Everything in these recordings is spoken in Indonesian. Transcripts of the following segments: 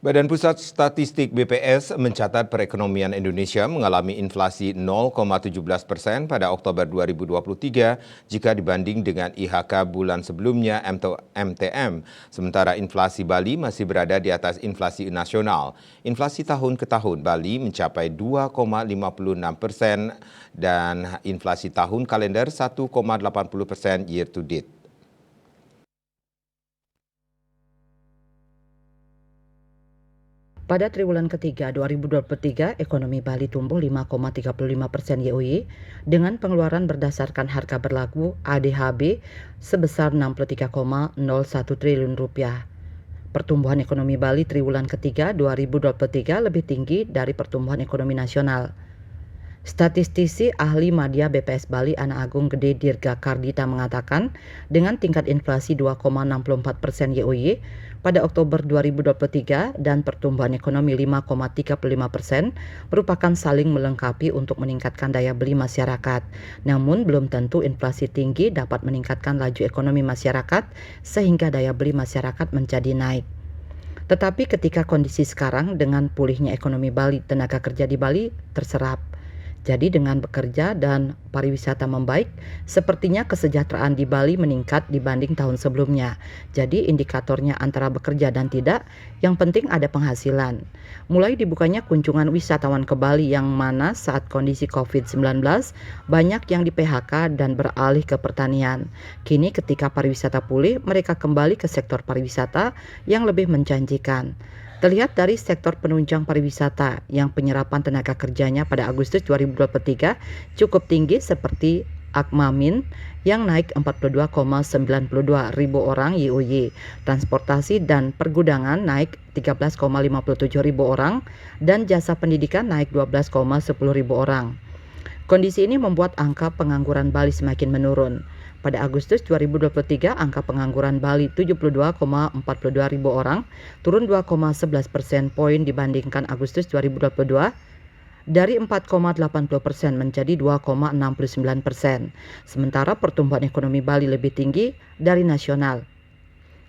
Badan Pusat Statistik BPS mencatat perekonomian Indonesia mengalami inflasi 0,17% pada Oktober 2023 jika dibanding dengan IHK bulan sebelumnya MTM. Sementara inflasi Bali masih berada di atas inflasi nasional. Inflasi tahun ke tahun Bali mencapai 2,56% dan inflasi tahun kalender 1,80% year to date. Pada triwulan ketiga 2023, ekonomi Bali tumbuh 5,35% YoY dengan pengeluaran berdasarkan harga berlaku ADHB sebesar Rp63,01 triliun. Pertumbuhan ekonomi Bali triwulan ketiga 2023 lebih tinggi dari pertumbuhan ekonomi nasional. Statistisi ahli media BPS Bali Ana Agung Gede Dirga Kardita mengatakan dengan tingkat inflasi 2,64% YoY pada Oktober 2023 dan pertumbuhan ekonomi 5,35% merupakan saling melengkapi untuk meningkatkan daya beli masyarakat. Namun belum tentu inflasi tinggi dapat meningkatkan laju ekonomi masyarakat sehingga daya beli masyarakat menjadi naik. Tetapi ketika kondisi sekarang dengan pulihnya ekonomi Bali, tenaga kerja di Bali terserap. Jadi dengan bekerja dan pariwisata membaik, sepertinya kesejahteraan di Bali meningkat dibanding tahun sebelumnya. Jadi indikatornya antara bekerja dan tidak, yang penting ada penghasilan. Mulai dibukanya kunjungan wisatawan ke Bali yang mana saat kondisi COVID-19 banyak yang di PHK dan beralih ke pertanian. Kini ketika pariwisata pulih, mereka kembali ke sektor pariwisata yang lebih menjanjikan. Terlihat dari sektor penunjang pariwisata yang penyerapan tenaga kerjanya pada Agustus 2023 cukup tinggi seperti Akmamin yang naik 42,92 ribu orang YoY, transportasi dan pergudangan naik 13,57 ribu orang, dan jasa pendidikan naik 12,10 ribu orang. Kondisi ini membuat angka pengangguran Bali semakin menurun. Pada Agustus 2023, angka pengangguran Bali 72,42 ribu orang, turun 2,11% poin dibandingkan Agustus 2022, dari 4,80% menjadi 2,69%. Sementara pertumbuhan ekonomi Bali lebih tinggi dari nasional.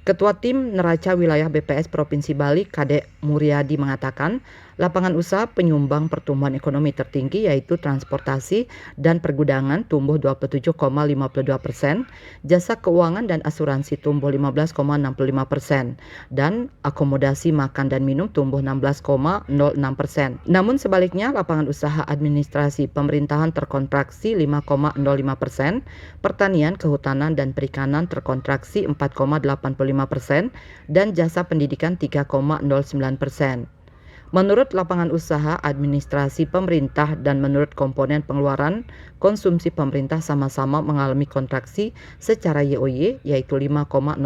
Ketua Tim Neraca Wilayah BPS Provinsi Bali, Kadek Muryadi mengatakan, lapangan usaha penyumbang pertumbuhan ekonomi tertinggi yaitu transportasi dan pergudangan tumbuh 27,52%, jasa keuangan dan asuransi tumbuh 15,65%, dan akomodasi makan dan minum tumbuh 16,06%. Namun sebaliknya, lapangan usaha administrasi pemerintahan terkontraksi 5,05%, pertanian, kehutanan, dan perikanan terkontraksi 4,85%, dan jasa pendidikan 3,09%. Menurut lapangan usaha administrasi pemerintah dan menurut komponen pengeluaran, konsumsi pemerintah sama-sama mengalami kontraksi secara YoY yaitu 5,05%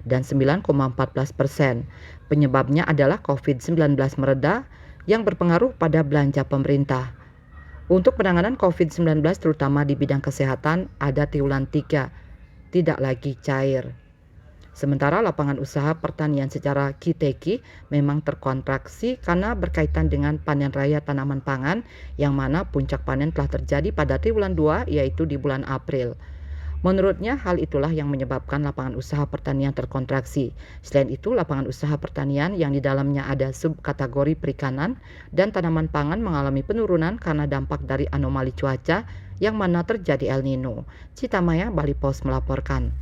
dan 9,14%. Penyebabnya adalah COVID-19 mereda yang berpengaruh pada belanja pemerintah. Untuk penanganan COVID-19 terutama di bidang kesehatan ada triwulan 3 tidak lagi cair. Sementara lapangan usaha pertanian secara kiteki memang terkontraksi karena berkaitan dengan panen raya tanaman pangan yang mana puncak panen telah terjadi pada triwulan 2 yaitu di bulan April. Menurutnya hal itulah yang menyebabkan lapangan usaha pertanian terkontraksi. Selain itu lapangan usaha pertanian yang di dalamnya ada subkategori perikanan dan tanaman pangan mengalami penurunan karena dampak dari anomali cuaca yang mana terjadi El Nino. Citamaya, Bali Post melaporkan.